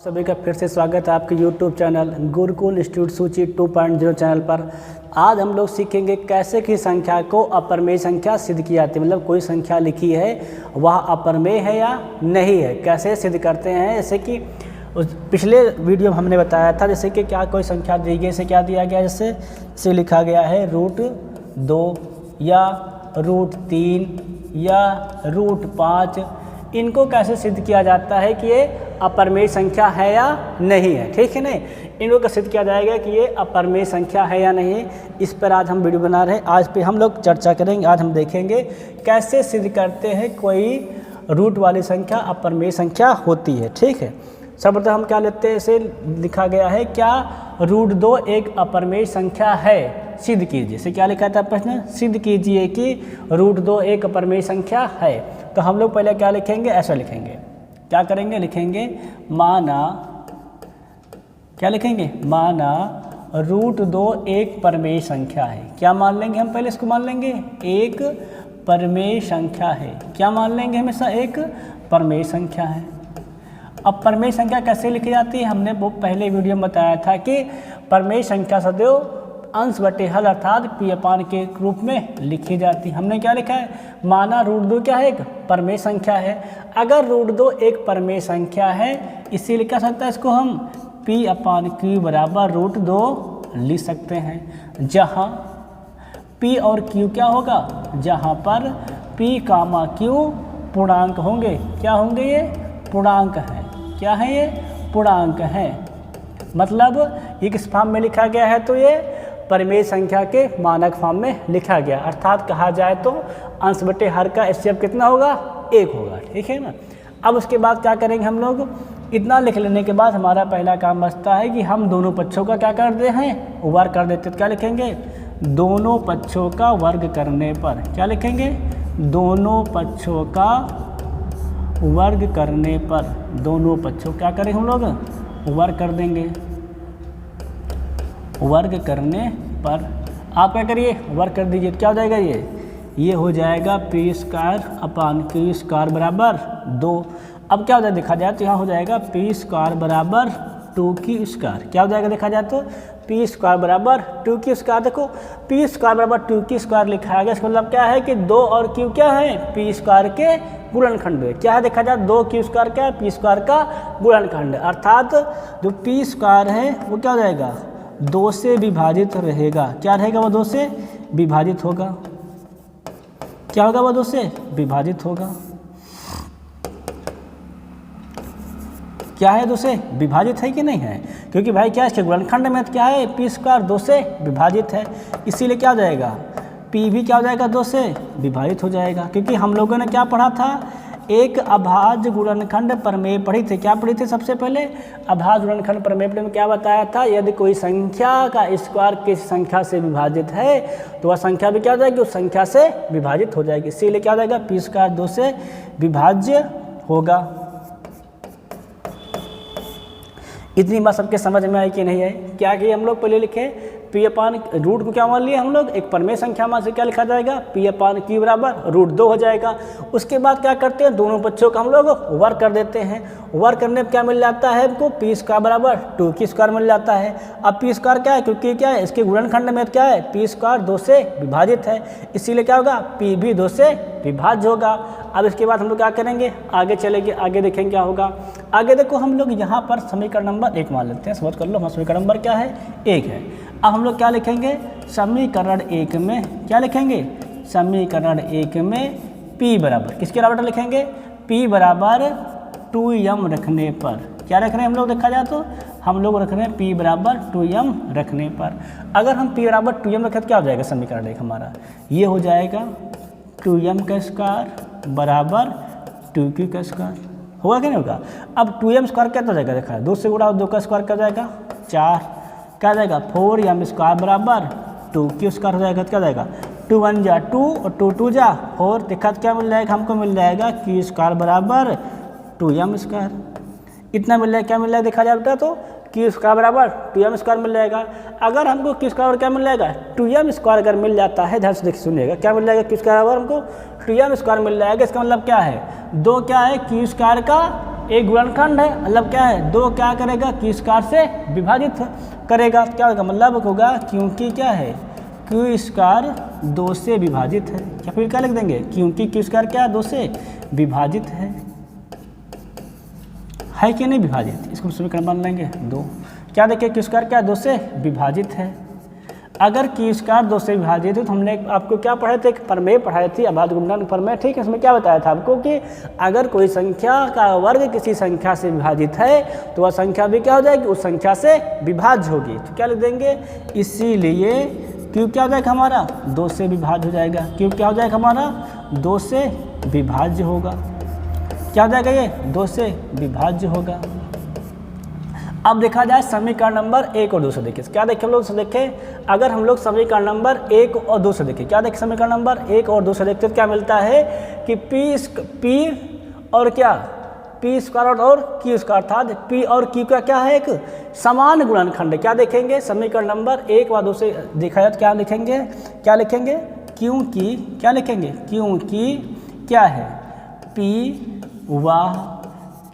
सभी का फिर से स्वागत है आपके YouTube चैनल गुरुकुल इंस्टीट्यूट सूची 2.0 चैनल पर। आज हम लोग सीखेंगे कैसे कि संख्या को अपरमेय संख्या सिद्ध की जाती है। मतलब कोई संख्या लिखी है वह अपरमेय है या नहीं है, कैसे सिद्ध करते हैं। जैसे कि उस पिछले वीडियो में हमने बताया था, जैसे कि क्या कोई संख्या दी गई, जैसे क्या दिया गया, जैसे लिखा गया है √2 या √3 या √5। इनको कैसे सिद्ध किया जाता है कि ये अपरमेय संख्या है या नहीं है, ठीक है नहीं। इनको कैसे सिद्ध किया जाएगा कि ये अपरमेय संख्या है या नहीं, इस पर आज हम वीडियो बना रहे हैं। आज पे हम लोग चर्चा करेंगे। आज हम देखेंगे कैसे सिद्ध करते हैं कोई रूट वाली संख्या अपरमेय संख्या होती है, ठीक है। सर्वप्रथम हम क्या लेते हैं, इसे लिखा गया है क्या √2 एक अपरमेय संख्या है, सिद्ध कीजिए। इसे क्या लिखा था प्रश्न, सिद्ध कीजिए कि √2 एक अपरमेय संख्या है। तो हम लोग पहले क्या लिखेंगे, ऐसा लिखेंगे। क्या करेंगे, लिखेंगे माना, क्या लिखेंगे, माना √2 एक परमेय संख्या है। क्या मान लेंगे हम, पहले इसको मान लेंगे एक परमेय संख्या है। क्या मान लेंगे, हमेशा एक परमेय संख्या है। अब परमेय संख्या कैसे लिखी जाती है, हमने वो पहले वीडियो में बताया था कि परमेय संख्या सदैव अंश बटे हल अर्थात P/N के रूप में लिखी जाती है। हमने क्या लिखा है, माना √2 क्या है, एक परमेय संख्या है। अगर √2 एक परमेय संख्या है, इसी लिखा सकता है इसको हम P/Q बराबर √2 लिख सकते हैं, जहाँ P और Q क्या होगा, जहाँ पर P, Q पूर्णांक होंगे। क्या होंगे, ये पूर्णांक है। क्या है, ये पूर्णांक है। मतलब ये किस फॉर्म में लिखा गया है, तो ये परमेय संख्या के मानक फॉर्म में लिखा गया, अर्थात कहा जाए तो अंश बटे हर का एचसीएफ कितना होगा, 1 होगा, ठीक है ना। अब उसके बाद क्या करेंगे हम लोग, इतना लिख लेने के बाद हमारा पहला काम बचता है कि हम दोनों पक्षों का क्या करते हैं, वर्ग कर देते। तो क्या लिखेंगे, दोनों पक्षों का वर्ग करने पर, क्या लिखेंगे, दोनों पक्षों का वर्ग करने पर, दोनों पक्षों क्या करें हम लोग, वर्ग कर देंगे। वर्ग करने पर आप क्या करिए, वर्ग कर दीजिए। क्या हो जाएगा, ये हो जाएगा P² बराबर 2। अब क्या हो जाएगा, देखा जाए तो यहाँ हो जाएगा P² बराबर 2Q²। क्या हो जाएगा, देखा जाए तो P² बराबर 2Q²। देखो P² बराबर 2Q² लिखा गया, इसका मतलब क्या है कि 2 और Q क्या है, P² के गुणनखंड है। क्या है, देखा जाए 2Q² क्या है, P² का गुणनखंड, अर्थात जो P² है वो क्या हो जाएगा, 2 से विभाजित रहेगा। क्या रहेगा, वो 2 से विभाजित होगा। क्या होगा, वो 2 से विभाजित होगा। क्या है, 2 से विभाजित है कि नहीं है, क्योंकि भाई क्या है, इसके गुणनखंड में क्या है, P² 2 से विभाजित है, इसीलिए क्या हो जाएगा, P भी क्या हो जाएगा, 2 से विभाजित हो जाएगा। क्योंकि हम लोगों ने क्या पढ़ा था, एक अभाज्य गुणनखंड प्रमेय पढ़ी थी। क्या पढ़ी थी, सबसे पहले अभाज्य गुणनखंड प्रमेय में क्या बताया था, यदि कोई संख्या का स्क्वायर किसी संख्या से विभाजित है तो वह संख्या भी क्या हो जाएगी, उस संख्या से विभाजित हो जाएगी। इसीलिए क्या हो जाएगा, P² 2 से विभाज्य होगा। इतनी बात सबके समझ में आई कि नहीं है। क्या कि हम लोग पहले लिखे P/N रूट को क्या मान लिया हम लोग, एक परमेय संख्या मान से क्या लिखा जाएगा, P/Q बराबर √2 हो जाएगा। उसके बाद क्या करते हैं, दोनों पक्षों का हम लोग वर्ग कर देते हैं। वर्ग करने पर क्या मिल जाता है हमको, P² बराबर 2Q² मिल जाता है। अब P² क्या है, क्योंकि क्या है, इसके गुणनखंड में क्या है, P² 2 से विभाजित है, इसीलिए क्या होगा, P भी 2 से विभाज्य होगा। अब इसके बाद हम लोग क्या करेंगे, आगे चलेंगे, आगे देखेंगे क्या होगा। आगे देखो हम लोग यहाँ पर समीकरण नंबर 1 मान लेते हैं, समझ कर लो। हमारा समीकरण नंबर क्या है, 1 है। अब हम लोग क्या लिखेंगे, समीकरण 1 में क्या लिखेंगे, समीकरण 1 में P बराबर किसके बराबर लिखेंगे, P बराबर 2m रखने पर। क्या रख रहे हैं हम लोग, देखा जाए तो हम लोग रख रहे हैं P बराबर 2m रखने पर। अगर हम P बराबर 2m रखें तो क्या हो जाएगा, समीकरण 1 हमारा ये हो जाएगा 2m² बराबर 2Q²। होगा कि नहीं होगा। अब 2m² क्या हो जाएगा, देखा 2 से गुणा 2 का स्क्वायर क्या जाएगा, 4। क्या जाएगा, 4m² बराबर 2Q² हो जाएगा। क्या जाएगा, 2 1 जा 2 और 2 2 जा 4। देखा क्या मिल जाएगा, हमको मिल जाएगा Q² बराबर 2m²। इतना मिल जाएगा, क्या मिल जाएगा, देखा जाए बेटा तो Q² बराबर 2m² मिल जाएगा। अगर हमको Q² क्या मिल जाएगा, 2m² अगर मिल जाता है, ध्यान से देखिए सुनिएगा, क्या मिल जाएगा, Q² बराबर हमको 2m² मिल जाएगा। इसका मतलब क्या है, 2 क्या है, Q² का एक गुणनखंड है, मतलब क्या है, 2 क्या करेगा, क्यू स्क्वायर से विभाजित करेगा। क्या होगा, मतलब होगा क्योंकि क्या है, क्यू स्क्वायर 2 से विभाजित है। या फिर क्या लिख देंगे, क्योंकि क्यू स्क्वायर क्या है, 2 से विभाजित है कि नहीं विभाजित, इसको समीकरण बन लेंगे 2। क्या देखिए, क्यू स्क्वायर क्या है, 2 से विभाजित है। अगर क्यू स्क्वायर 2 से विभाजित है तो हमने आपको क्या पढ़ाए थे, एक प्रमेय पढ़ाए थे, अभाज्य गुणनखंड प्रमेय, ठीक है। इसमें क्या बताया था आपको कि अगर कोई संख्या का वर्ग किसी संख्या से विभाजित है तो वह संख्या भी क्या हो जाएगी, उस संख्या से विभाज्य होगी। तो क्या लिख देंगे, इसीलिए क्यू क्या हो जाएगा हमारा, 2 से विभाज्य हो जाएगा। क्यू क्या हो जाएगा हमारा, 2 से विभाज्य होगा। क्या हो जाएगा, ये 2 से विभाज्य होगा। अब देखा जाए समीकरण नंबर 1 और 2 से देखिए, क्या देखें हम लोग से देखें, अगर हम लोग समीकरण नंबर 1 और 2 से देखें, क्या देखें समीकरण नंबर 1 और 2 से देखते तो क्या मिलता है कि पी और क्या, पी स्क्वायर और क्यू स्क्वायर, अर्थात पी और क्यू का क्या है, एक समान गुणनखंड। क्या देखेंगे, समीकरण नंबर 1 व 2 से देखा जाए तो क्या लिखेंगे, क्या लिखेंगे, क्योंकि क्या लिखेंगे, क्योंकि क्या है, पी व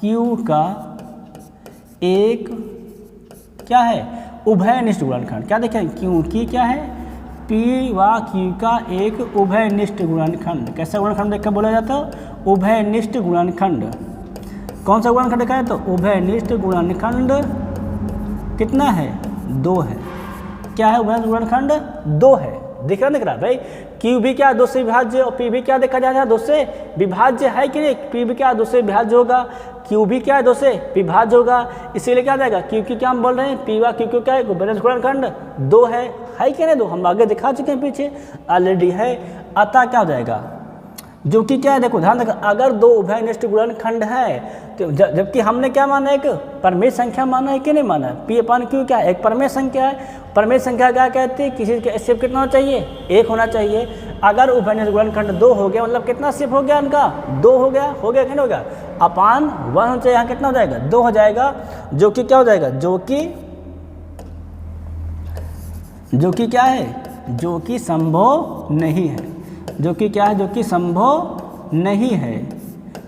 क्यू का एक क्या है, उभयनिष्ठ गुणनखंड। क्या देखें, क्योंकि क्या है, पी व क्यू का एक उभयनिष्ठ गुणनखंड। कैसा गुणनखंड देखकर बोला जाता है, उभयनिष्ठ गुणनखंड। कौन सा गुणनखंड देखा है, तो उभयनिष्ठ गुणनखंड कितना है, 2 है। क्या है, उभयनिष्ठ गुणनखंड 2 है। दिख रहा भाई, क्यू भी क्या 2 से विभाज्य और पी भी क्या देखा जाएगा, 2 से विभाज्य है कि नहीं, पी भी क्या 2 से विभाज्य होगा, क्यू भी क्या है 2 से विभाज्य होगा। इसीलिए क्या जाएगा, क्यू की क्या हम बोल रहे हैं, पी व क्यू क्या है, उभयनिष्ठ गुणनखंड 2 है कि नहीं, 2 हम आगे दिखा चुके हैं, पीछे ऑलरेडी है। अतः क्या हो जाएगा, जो कि क्या है, देखो ध्यान रखो, अगर 2 उभयनिष्ठ गुणनखंड है तो जबकि हमने क्या माना है, एक परमेय संख्या माना है कि नहीं माना है, पी अपान क्यू क्या है, एक परमेय संख्या है। परमेय संख्या क्या कहती है, किसी का एचसीएफ कितना होना चाहिए, 1 होना चाहिए। अगर उभयनिष्ठ गुणनखंड 2 हो गया, मतलब कितना एचसीएफ हो गया उनका, 2 हो गया कि नहीं हो गया, अपान 1 हो जाए, यहाँ कितना हो जाएगा, 2 हो जाएगा, जो कि क्या हो जाएगा, जो कि क्या है, जो कि संभव नहीं है, जो कि क्या है, जो कि संभव नहीं है।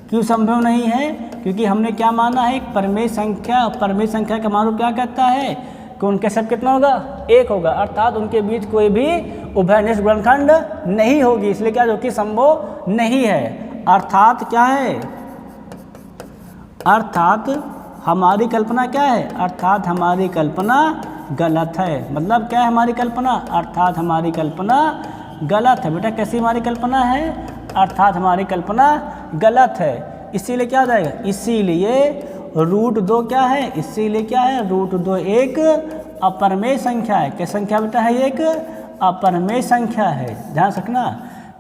क्यों संभव नहीं है, क्योंकि हमने क्या माना है, एक परमेय संख्या, परमेय संख्या का मान क्या कहता है कि उनके सब कितना होगा, 1 होगा, अर्थात उनके बीच कोई भी उभयनिष्ठ गुणनखंड नहीं होगी। इसलिए क्या, जो कि संभव नहीं है। अर्थात क्या है, अर्थात हमारी कल्पना क्या है, अर्थात हमारी कल्पना गलत है। मतलब क्या है हमारी कल्पना, अर्थात हमारी कल्पना गलत है। बेटा कैसी हमारी कल्पना है, अर्थात हमारी कल्पना गलत है। इसीलिए क्या हो जाएगा, इसीलिए √2 क्या है, इसीलिए क्या है, √2 एक अपरमेय संख्या है। क्या संख्या बेटा है, एक अपरमेय संख्या है, ध्यान रखना।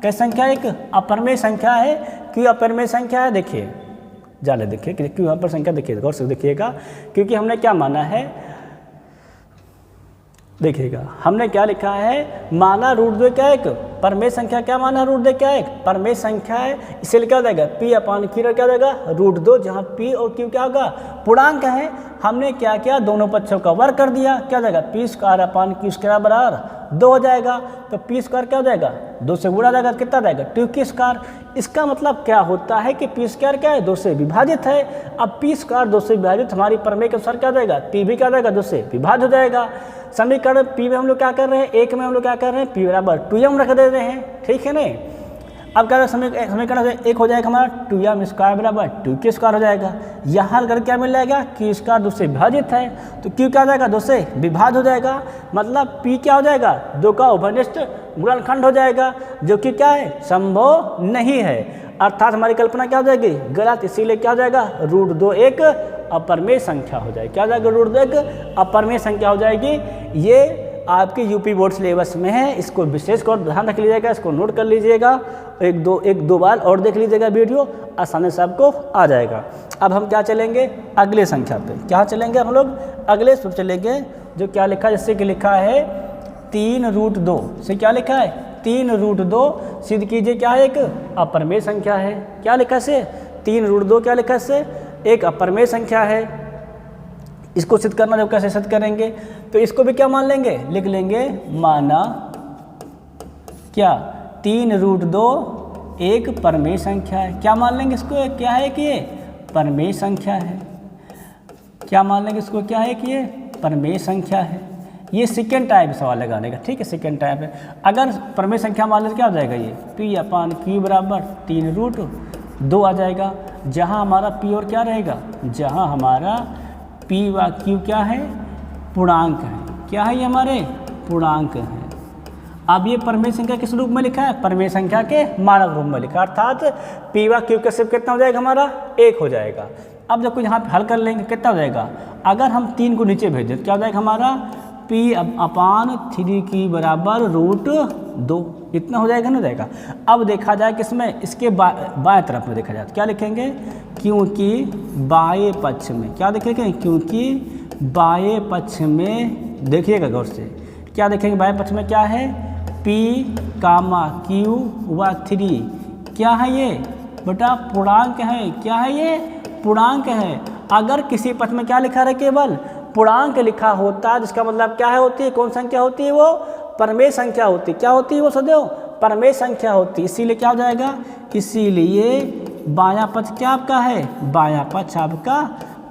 क्या संख्या, एक अपरमेय संख्या है। क्यों अपरमेय संख्या है, देखिए जाले देखिए क्यों अपर संख्या, देखिए गौर से देखिएगा, क्योंकि हमने क्या माना है, देखिएगा हमने क्या लिखा है, माना √2 क्या एक परमेय संख्या, क्या माना √2 क्या एक परमेय संख्या है। इसीलिए क्या हो जाएगा, पी अपान क्यू क्या हो जाएगा, √2, जहाँ पी और क्यू क्या होगा, पूर्णांक है। हमने क्या किया, दोनों पक्षों का वर्ग कर दिया, क्या हो जाएगा, P square upon Q square बराबर 2 हो जाएगा। तो पी स्क्वायर क्या हो जाएगा, 2 से गुणा जाएगा, कितना जाएगा, 2 स्क्वायर। इसका मतलब क्या होता है कि पी स्क्वायर क्या है, 2 से विभाजित है। अब पी स्क्वायर 2 से विभाजित, हमारी प्रमेय के अनुसार क्या हो जाएगा, पी भी क्या हो जाएगा, 2 से विभाज्य हो जाएगा। समीकरण पी में हम लोग क्या कर रहे हैं, 1 में हम लोग क्या कर रहे हैं, पी बराबर 2m रख दे रहे हैं, ठीक है नहीं। अब क्या समीकरण 1 हो जाएगा हमारा 2m स्क्वायर बराबर 2k स्क्वायर हो जाएगा। यहाँ कर क्या मिल जाएगा, क्यू स्क्वायर 2 से विभाजित है, तो क्यू क्या हो जाएगा, 2 से विभाज्य हो जाएगा। मतलब पी क्या हो जाएगा, 2 का उभयनिष्ठ गुणनखंड हो जाएगा, जो कि क्या है, संभव नहीं है। अर्थात हमारी कल्पना क्या हो जाएगी, गलत। इसीलिए क्या हो जाएगा, √2 एक अपरमेय संख्या हो जाएगी। क्या हो जाएगा, √2 एक अपरमेय संख्या हो जाएगी। ये आपके यूपी बोर्ड सिलेबस में है, इसको विशेष कर ध्यान रख लीजिएगा, इसको नोट कर लीजिएगा, एक दो बार और देख लीजिएगा वीडियो, आसानी से आपको आ जाएगा। अब हम क्या चलेंगे, अगले संख्या पे क्या चलेंगे, हम लोग अगले सूत्र चलेंगे, जो क्या लिखा है, जैसे कि लिखा है 3√2 से क्या लिखा है, 3√2 सिद्ध कीजिए क्या है, एक अपरमेय संख्या है। क्या लिखा से, 3√2 क्या लिखा से, एक अपरमेय संख्या है। इसको सिद्ध करना, जब कैसे सिद्ध करेंगे, तो इसको भी क्या मान लेंगे, लिख लेंगे, माना क्या 3√2 एक परमेय संख्या है। क्या मान लेंगे इसको, क्या है कि ये परमेय संख्या है। क्या मान लेंगे इसको, क्या है कि ये परमेय संख्या है। ये सेकेंड टाइप सवाल लगाने का, ठीक है, सेकेंड टाइप है। अगर परमेय संख्या मान लें तो क्या हो जाएगा, ये P/Q बराबर 3√2 आ जाएगा, जहाँ हमारा P और क्या रहेगा, जहाँ हमारा P व Q क्या है, पूर्णांक है। क्या है ये हमारे पूर्णांक है। अब ये परमेय संख्या किस रूप में लिखा है, परमेय संख्या के मानक रूप में लिखा, अर्थात P व Q का सिर्फ कितना हो जाएगा, हमारा 1 हो जाएगा। अब जब कुछ यहाँ पे हल कर लेंगे कितना हो जाएगा, अगर हम 3 को नीचे भेज दें तो क्या हो जाएगा हमारा P/3Q बराबर √2, इतना हो जाएगा ना, जाएगा। अब देखा जाए किसमें, इसके बाएं तरफ में देखा जाए तो क्या लिखेंगे, क्योंकि बाएं पक्ष में, क्या देखेंगे, क्योंकि बाएं पक्ष में, देखिएगा गौर से, क्या देखेंगे बाएं पक्ष में क्या है, P/Q व 3 क्या है ये बेटा, पूर्णांक है। क्या है ये, पूर्णांक है। अगर किसी पक्ष में क्या लिखा रहे, केवल पूर्णांक लिखा होता, जिसका मतलब क्या है, होती है, कौन संख्या होती है, वो परमेय संख्या होती है। क्या होती है वो सदैव परमेय संख्या होती है। इसीलिए क्या हो जाएगा, इसीलिए बायां पक्ष क्या आपका है, बायां पक्ष आपका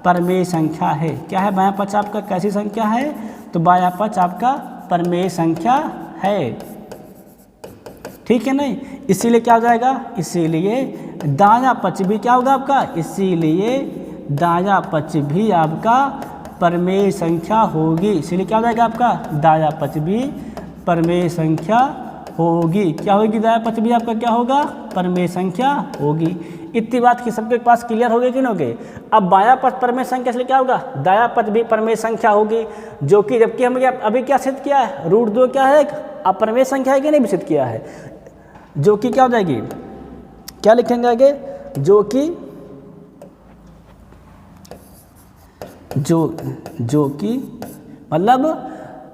परमेय संख्या है। क्या है, बायां पक्ष आपका कैसी संख्या है, तो बायां पक्ष आपका परमेय संख्या है, ठीक है नहीं। इसीलिए क्या हो जाएगा, इसीलिए दायां पक्ष भी क्या होगा आपका, इसीलिए दायां पक्ष भी आपका परमेय संख्या होगी। इसीलिए क्या हो जाएगा आपका, दायां पक्ष भी परमेय संख्या होगी। क्या होगी, दायां पक्ष भी आपका क्या होगा, परमेय संख्या होगी। इतनी बात की सबके पास क्लियर हो गई कि नहीं हो गई। अब बायां पक्ष परमेय संख्या, इसलिए क्या होगा, दायां पक्ष भी परमेय संख्या होगी, जो कि जबकि हम अभी क्या सिद्ध किया है, √2 क्या है, एक अपरमेय संख्या है कि नहीं, सिद्ध किया है, जो कि क्या हो जाएगी, क्या लिखेंगे आगे, जो कि मतलब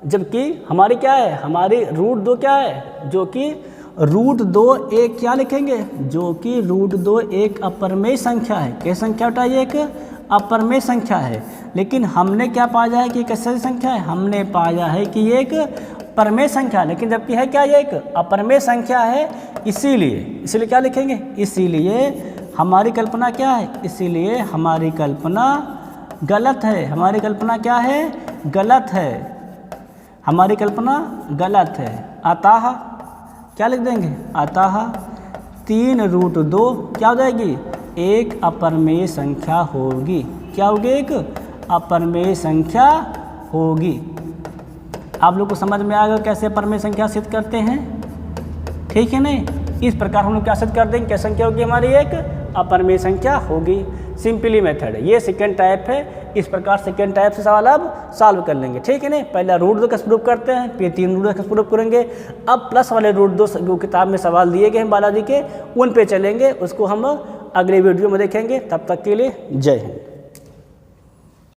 जबकि हमारी क्या है, हमारी √2 क्या है, जो कि √2 एक क्या लिखेंगे, जो कि √2 एक अपरमेय संख्या है। क्या संख्या बेटा, ये एक अपरमेय संख्या है। लेकिन हमने क्या पाया है कि कैसे संख्या है, हमने पाया है कि ये एक परमेय संख्या है, लेकिन जबकि है क्या, ये एक अपरमेय संख्या है। इसीलिए क्या लिखेंगे, इसीलिए हमारी कल्पना क्या है, इसीलिए हमारी कल्पना गलत है। हमारी कल्पना क्या है, गलत है, हमारी कल्पना गलत है। अतः क्या लिख देंगे, अतः 3√2 क्या हो जाएगी, एक अपरमेय संख्या होगी। क्या होगी, एक अपरमेय संख्या होगी। आप लोग को समझ में आ गया कैसे परमेय संख्या सिद्ध करते हैं, ठीक है नहीं। इस प्रकार हम लोग क्या सिद्ध कर देंगे, क्या संख्या होगी हमारी, एक अपरमेय संख्या होगी। सिंपली मेथड है, ये सेकेंड टाइप है। इस प्रकार सेकेंड टाइप से सवाल अब सॉल्व कर लेंगे, ठीक है नहीं। पहला √2 का प्रूफ करते हैं, फिर 3√2 का प्रूफ करेंगे। अब प्लस वाले √2 जो किताब में सवाल दिए गए हैं बालाजी के, उन पे चलेंगे, उसको हम अगले वीडियो में देखेंगे। तब तक के लिए जय हिंद।